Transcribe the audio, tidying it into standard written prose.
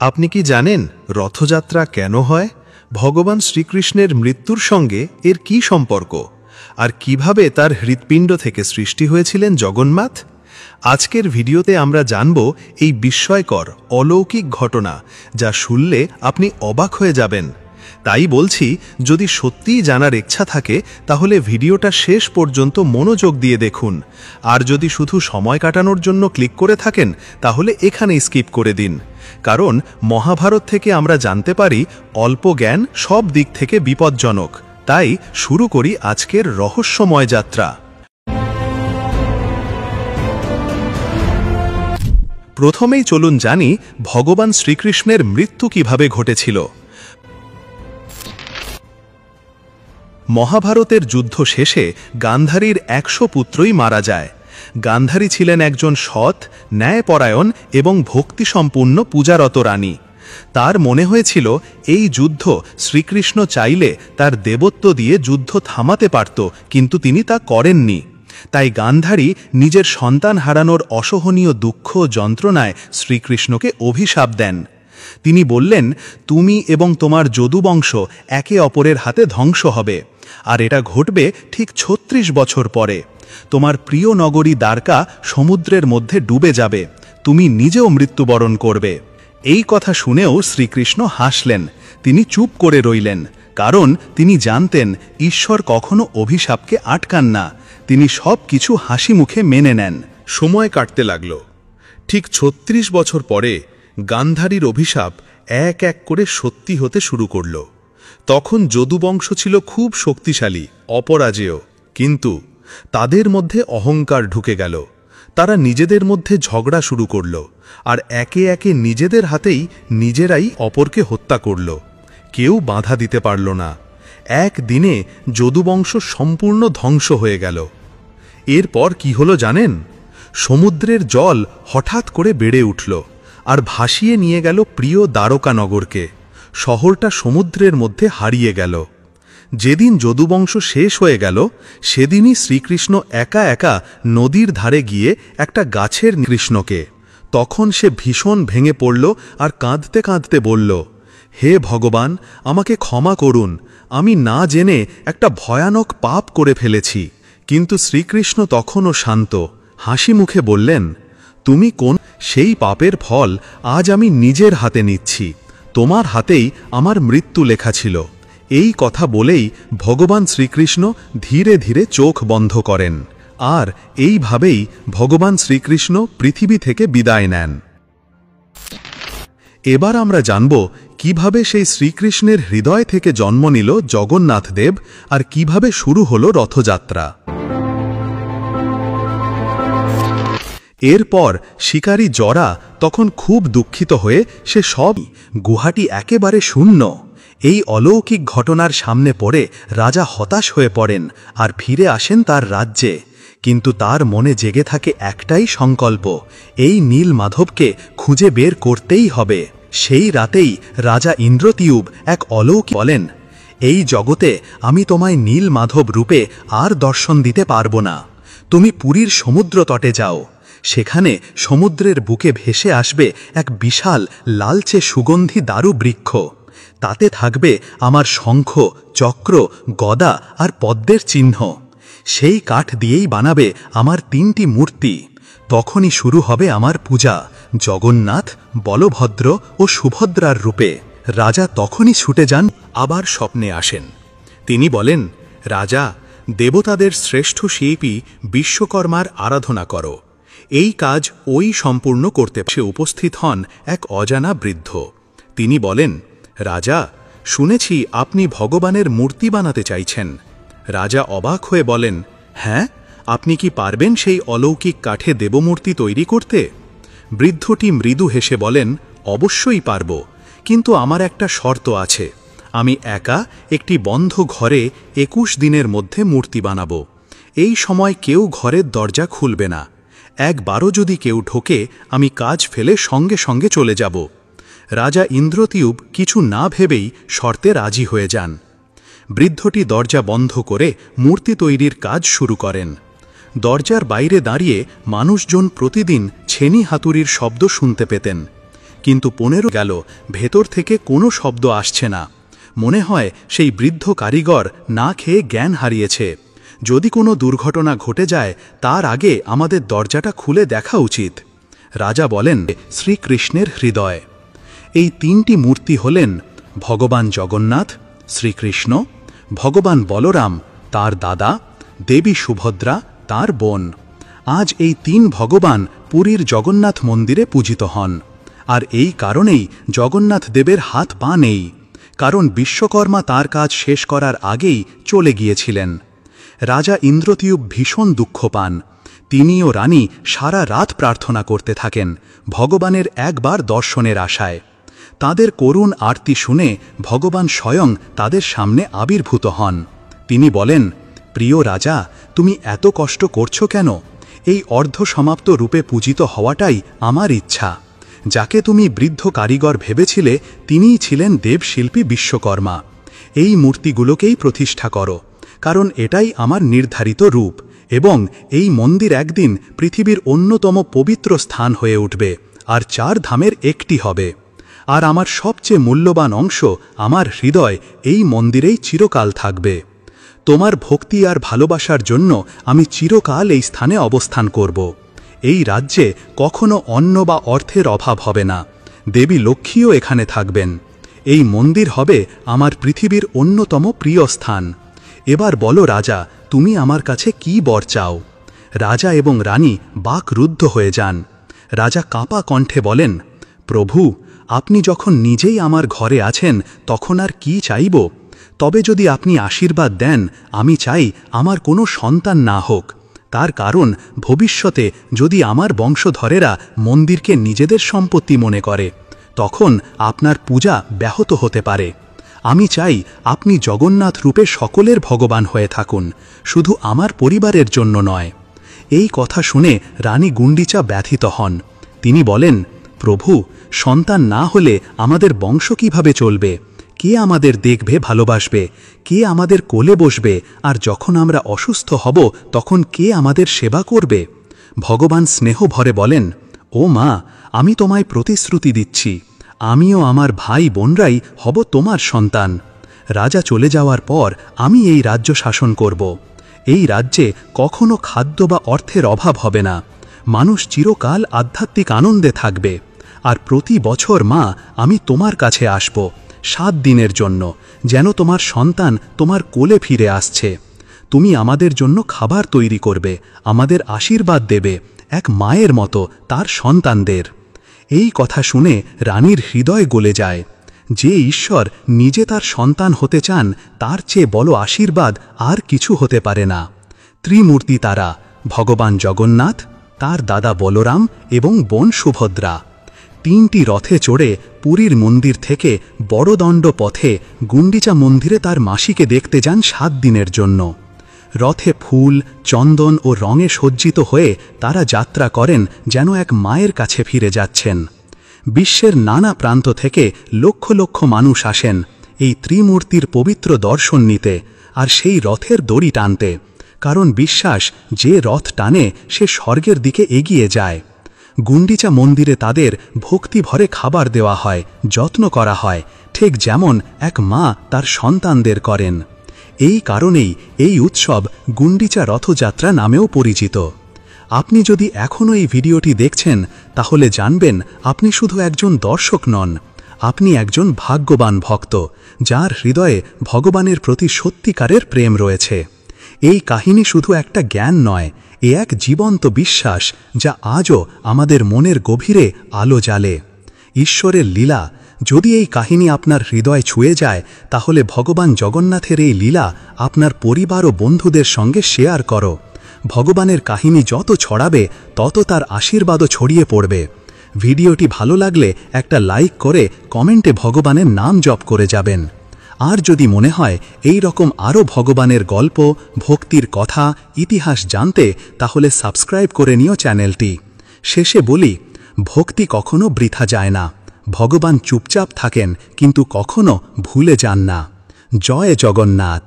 আপনি কি জানেন রথযাত্রা কেন হয়? ভগবান শ্রীকৃষ্ণের মৃত্যুর সঙ্গে এর কি সম্পর্ক, আর কিভাবে তার হৃৎপিণ্ড থেকে সৃষ্টি হয়েছিলেন জগন্নাথ? আজকের ভিডিওতে আমরা জানব এই বিস্ময়কর অলৌকিক ঘটনা, যা শুনলে আপনি অবাক হয়ে যাবেন। তাই বলছি, যদি সত্যিই জানার ইচ্ছা থাকে তাহলে ভিডিওটা শেষ পর্যন্ত মনোযোগ দিয়ে দেখুন, আর যদি শুধু সময় কাটানোর জন্য ক্লিক করে থাকেন তাহলে এখানেই স্কিপ করে দিন। কারণ মহাভারত থেকে আমরা জানতে পারি অল্প জ্ঞান সব দিক থেকে বিপজ্জনক। তাই শুরু করি আজকের রহস্যময় যাত্রা। প্রথমেই চলুন জানি ভগবান শ্রীকৃষ্ণের মৃত্যু কিভাবে ঘটেছিল। মহাভারতের যুদ্ধ শেষে গান্ধারীর 100 পুত্রই মারা যায়। গান্ধারী ছিলেন একজন সৎ, ন্যায়পরায়ণ এবং ভক্তিসম্পূর্ণ পূজারত রানী। তার মনে হয়েছিল এই যুদ্ধ শ্রীকৃষ্ণ চাইলে তার দেবত্ব দিয়ে যুদ্ধ থামাতে পারত, কিন্তু তিনি তা করেননি। তাই গান্ধারী নিজের সন্তান হারানোর অসহনীয় দুঃখ যন্ত্রণায় শ্রীকৃষ্ণকে অভিশাপ দেন। তিনি বললেন, তুমি এবং তোমার যদুবংশ একে অপরের হাতে ধ্বংস হবে, আর এটা ঘটবে ঠিক 36 বছর পরে। তোমার প্রিয় নগরী দ্বারকা সমুদ্রের মধ্যে ডুবে যাবে, তুমি নিজেও মৃত্যুবরণ করবে। এই কথা শুনেও শ্রীকৃষ্ণ হাসলেন। তিনি চুপ করে রইলেন, কারণ তিনি জানতেন ঈশ্বর কখনো অভিশাপকে আটকান না। তিনি সব কিছু হাসি মুখে মেনে নেন। সময় কাটতে লাগল। ঠিক 36 বছর পরে গান্ধারীর অভিশাপ এক এক করে সত্যি হতে শুরু করল। তখন যদুবংশ ছিল খুব শক্তিশালী, অপরাজেয়, কিন্তু তাদের মধ্যে অহংকার ঢুকে গেল। তারা নিজেদের মধ্যে ঝগড়া শুরু করল, আর একে একে নিজেদের হাতেই নিজেরাই অপরকে হত্যা করল। কেউ বাধা দিতে পারল না। একদিনে যদুবংশ সম্পূর্ণ ধ্বংস হয়ে গেল। এরপর কি হলো জানেন? সমুদ্রের জল হঠাৎ করে বেড়ে উঠল আর ভাসিয়ে নিয়ে গেল প্রিয় দ্বারকা নগরকে। শহরটা সমুদ্রের মধ্যে হারিয়ে গেল। যেদিন যদুবংশ শেষ হয়ে গেল, সেদিনই শ্রীকৃষ্ণ একা একা নদীর ধারে গিয়ে একটা গাছের কৃষ্ণকে। তখন সে ভীষণ ভেঙে পড়ল আর কাঁদতে কাঁদতে বলল, হে ভগবান, আমাকে ক্ষমা করুন, আমি না জেনে একটা ভয়ানক পাপ করে ফেলেছি। কিন্তু শ্রীকৃষ্ণ তখনও শান্ত, হাসি মুখে বললেন, তুমি কোন সেই পাপের ফল আজ আমি নিজের হাতে নিচ্ছি। তোমার হাতেই আমার মৃত্যু লেখা ছিল। এই কথা বলেই ভগবান শ্রীকৃষ্ণ ধীরে ধীরে চোখ বন্ধ করেন, আর এইভাবেই ভগবান শ্রীকৃষ্ণ পৃথিবী থেকে বিদায় নেন। এবার আমরা জানব কিভাবে সেই শ্রীকৃষ্ণের হৃদয় থেকে জন্ম নিল জগন্নাথ দেব, আর কিভাবে শুরু হলো রথযাত্রা। এরপর শিকারী জরা তখন খুব দুঃখিত হয়ে সে সব গুহাটি একেবারে শূন্য। এই অলৌকিক ঘটনার সামনে পড়ে রাজা হতাশ হয়ে পড়েন আর ফিরে আসেন তার রাজ্যে। কিন্তু তার মনে জেগে থাকে একটাই সংকল্প, এই নীল মাধবকে খুঁজে বের করতেই হবে। সেই রাতেই রাজা ইন্দ্রতীয়ুব এক অলৌকিক বলেন, এই জগতে আমি তোমায় নীল মাধব রূপে আর দর্শন দিতে পারব না। তুমি পুরীর সমুদ্র তটে যাও। সেখানে সমুদ্রের বুকে ভেসে আসবে এক বিশাল লালচে সুগন্ধি দারু বৃক্ষ। তাতে থাকবে আমার শঙ্খ, চক্র, গদা আর পদ্মের চিহ্ন। সেই কাঠ দিয়েই বানাবে আমার 3টি মূর্তি। তখনই শুরু হবে আমার পূজা, জগন্নাথ, বলভদ্র ও সুভদ্রার রূপে। রাজা তখনই ছুটে যান। আবার স্বপ্নে আসেন। তিনি বলেন, রাজা, দেবতাদের শ্রেষ্ঠ শিল্পী বিশ্বকর্মার আরাধনা করো। এই কাজ ওই সম্পূর্ণ করতে সে উপস্থিত হন এক অজানা বৃদ্ধ। তিনি বলেন, রাজা, শুনেছি আপনি ভগবানের মূর্তি বানাতে চাইছেন। রাজা অবাক হয়ে বলেন, হ্যাঁ, আপনি কি পারবেন সেই অলৌকিক কাঠে দেবমূর্তি তৈরি করতে? বৃদ্ধটি মৃদু হেসে বলেন, অবশ্যই পারব, কিন্তু আমার একটা শর্ত আছে। আমি একা একটি বন্ধ ঘরে 21 দিনের মধ্যে মূর্তি বানাবো। এই সময় কেউ ঘরের দরজা খুলবে না। একবারও যদি কেউ ঢোকে, আমি কাজ ফেলে সঙ্গে সঙ্গে চলে যাব। রাজা ইন্দ্রতীয়ুব কিছু না ভেবেই শর্তে রাজি হয়ে যান। বৃদ্ধটি দরজা বন্ধ করে মূর্তি তৈরির কাজ শুরু করেন। দরজার বাইরে দাঁড়িয়ে মানুষজন প্রতিদিন ছেনি হাতুড়ির শব্দ শুনতে পেতেন। কিন্তু 15 গেল, ভেতর থেকে কোনো শব্দ আসছে না। মনে হয় সেই বৃদ্ধ কারিগর না খেয়ে জ্ঞান হারিয়েছে। যদি কোনো দুর্ঘটনা ঘটে যায় তার আগে আমাদের দরজাটা খুলে দেখা উচিত। রাজা বলেন, শ্রীকৃষ্ণের হৃদয়। এই 3টি মূর্তি হলেন ভগবান জগন্নাথ, শ্রীকৃষ্ণ, ভগবান বলরাম তার দাদা, দেবী সুভদ্রা তার বোন। আজ এই 3 ভগবান পুরীর জগন্নাথ মন্দিরে পূজিত হন। আর এই কারণেই জগন্নাথ দেবের হাত পা নেই, কারণ বিশ্বকর্মা তার কাজ শেষ করার আগেই চলে গিয়েছিলেন। রাজা ইন্দ্রতীয়ুপ ভীষণ দুঃখ পান। তিনি ও রানী সারা রাত প্রার্থনা করতে থাকেন ভগবানের একবার দর্শনের আশায়। তাদের করুণ আরতি শুনে ভগবান স্বয়ং তাদের সামনে আবির্ভূত হন। তিনি বলেন, প্রিয় রাজা, তুমি এত কষ্ট করছো কেন? এই অর্ধসমাপ্ত রূপে পূজিত হওয়াটাই আমার ইচ্ছা। যাকে তুমি বৃদ্ধ কারিগর ভেবেছিলে তিনিই ছিলেন দেবশিল্পী বিশ্বকর্মা। এই মূর্তিগুলোকেই প্রতিষ্ঠা করো, কারণ এটাই আমার নির্ধারিত রূপ, এবং এই মন্দির একদিন পৃথিবীর অন্যতম পবিত্র স্থান হয়ে উঠবে, আর 4 ধামের একটি হবে। আর আমার সবচেয়ে মূল্যবান অংশ, আমার হৃদয়, এই মন্দিরেই চিরকাল থাকবে। তোমার ভক্তি আর ভালোবাসার জন্য আমি চিরকাল এই স্থানে অবস্থান করব। এই রাজ্যে কখনো অন্ন বা অর্থের অভাব হবে না। দেবী লক্ষ্মীও এখানে থাকবেন। এই মন্দির হবে আমার পৃথিবীর অন্যতম প্রিয় স্থান। এবার বলো রাজা, তুমি আমার কাছে কি বর চাও? রাজা এবং রানী বাকরুদ্ধ হয়ে যান। রাজা কাঁপা কণ্ঠে বলেন, প্রভু, আপনি যখন নিজেই আমার ঘরে আছেন তখন আর কি চাইব? তবে যদি আপনি আশীর্বাদ দেন, আমি চাই আমার কোনো সন্তান না হোক। তার কারণ ভবিষ্যতে যদি আমার বংশধরেরা মন্দিরকে নিজেদের সম্পত্তি মনে করে, তখন আপনার পূজা ব্যাহত হতে পারে। আমি চাই আপনি জগন্নাথ রূপে সকলের ভগবান হয়ে থাকুন, শুধু আমার পরিবারের জন্য নয়। এই কথা শুনে রানী গুন্ডিচা ব্যথিত হন। তিনি বলেন, প্রভু, সন্তান না হলে আমাদের বংশ কিভাবে চলবে? কে আমাদের দেখবে, ভালোবাসবে? কে আমাদের কোলে বসবে? আর যখন আমরা অসুস্থ হব তখন কে আমাদের সেবা করবে? ভগবান স্নেহ ভরে বলেন, ও মা, আমি তোমায় প্রতিশ্রুতি দিচ্ছি, আমিও আমার ভাই বোনরাই হব তোমার সন্তান। রাজা চলে যাওয়ার পর আমি এই রাজ্য শাসন করব। এই রাজ্যে কখনো খাদ্য বা অর্থের অভাব হবে না। মানুষ চিরকাল আধ্যাত্মিক আনন্দে থাকবে। আর প্রতি বছর মা, আমি তোমার কাছে আসব 7 দিনের জন্য, যেন তোমার সন্তান তোমার কোলে ফিরে আসছে। তুমি আমাদের জন্য খাবার তৈরি করবে, আমাদের আশীর্বাদ দেবে, এক মায়ের মতো তার সন্তানদের। এই কথা শুনে রানীর হৃদয় গলে যায়। যে ঈশ্বর নিজে তার সন্তান হতে চান, তার চেয়ে বড় আশীর্বাদ আর কিছু হতে পারে না। ত্রিমূর্তি তারা, ভগবান জগন্নাথ, তার দাদা বলরাম এবং বোন সুভদ্রা 3টি রথে চড়ে পুরীর মন্দির থেকে বড়দণ্ড পথে গুন্ডিচা মন্দিরে তার মাসিকে দেখতে যান 7 দিনের জন্য। রথে ফুল, চন্দন ও রঙে সজ্জিত হয়ে তারা যাত্রা করেন যেন এক মায়ের কাছে ফিরে যাচ্ছেন। বিশ্বের নানা প্রান্ত থেকে লক্ষ লক্ষ মানুষ আসেন এই ত্রিমূর্তির পবিত্র দর্শন নিতে আর সেই রথের দড়ি টানতে, কারণ বিশ্বাস, যে রথ টানে সে স্বর্গের দিকে এগিয়ে যায়। গুন্ডিচা মন্দিরে তাদের ভক্তি ভরে খাবার দেওয়া হয়, যত্ন করা হয়, ঠিক যেমন এক মা তার সন্তানদের করেন। এই কারণেই এই উৎসব গুন্ডিচা রথযাত্রা নামেও পরিচিত। আপনি যদি এখনও এই ভিডিওটি দেখছেন, তাহলে জানবেন আপনি শুধু একজন দর্শক নন, আপনি একজন ভাগ্যবান ভক্ত, যার হৃদয়ে ভগবানের প্রতি সত্যিকারের প্রেম রয়েছে। এই কাহিনী শুধু একটা জ্ঞান নয়, এ এক জীবন্ত বিশ্বাস যা আজও আমাদের মনের গভীরে আলো জ্বালে। ঈশ্বরের লীলা, যদি এই কাহিনী আপনার হৃদয় ছুঁয়ে যায়, তাহলে ভগবান জগন্নাথের এই লীলা আপনার পরিবার ও বন্ধুদের সঙ্গে শেয়ার করো। ভগবানের কাহিনী যত ছড়াবে, তত তার আশীর্বাদও ছড়িয়ে পড়বে। ভিডিওটি ভালো লাগলে একটা লাইক করে কমেন্টে ভগবানের নাম জপ করে যাবেন। আর যদি মনে হয় এই রকম আরও ভগবানের গল্প, ভক্তির কথা, ইতিহাস জানতে, তাহলে সাবস্ক্রাইব করে নিও চ্যানেলটি। শেষে বলি, ভক্তি কখনো বৃথা যায় না। ভগবান চুপচাপ থাকেন, কিন্তু কখনো ভুলে যান না। জয় জগন্নাথ।